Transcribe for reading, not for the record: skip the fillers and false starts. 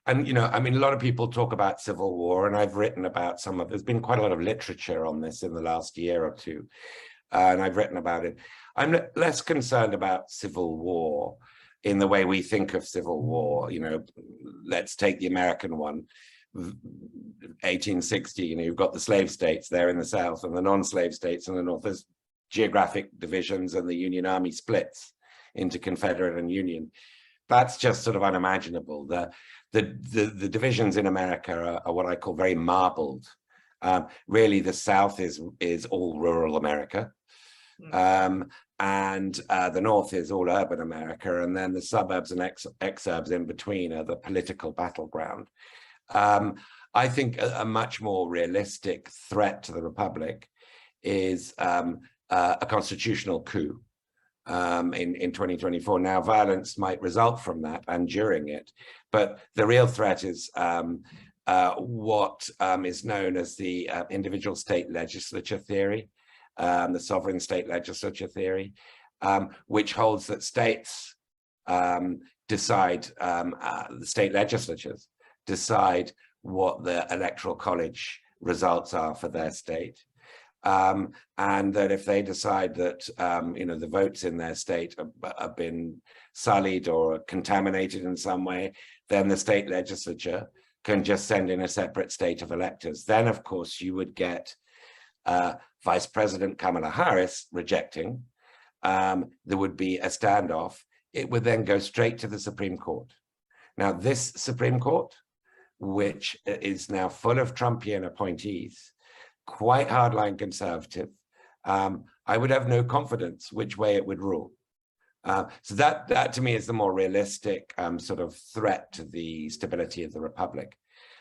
And, I mean, a lot of people talk about civil war, and I've written about there's been quite a lot of literature on this in the last year or two, and I've written about it. I'm less concerned about civil war in the way we think of civil war. Let's take the American one, 1860, you've got the slave states there in the South and the non-slave states in the North. There's geographic divisions, and the Union Army splits into Confederate and Union. That's just sort of unimaginable. The divisions in America are what I call very marbled. Really, the South is all rural America, and the North is all urban America, and then the suburbs and exurbs in between are the political battleground. I think a much more realistic threat to the Republic is a constitutional coup in 2024. Now, violence might result from that and during it, but the real threat is what is known as the individual state legislature theory, the sovereign state legislature theory, which holds that states decide, the state legislatures decide what the electoral college results are for their state. And that if they decide that the votes in their state have been sullied or contaminated in some way, then the state legislature can just send in a separate state of electors. Then, of course, you would get Vice President Kamala Harris rejecting. There would be a standoff. It would then go straight to the Supreme Court. Now, this Supreme Court, which is now full of Trumpian appointees, quite hardline conservative, I would have no confidence which way it would rule. So that to me is the more realistic sort of threat to the stability of the Republic.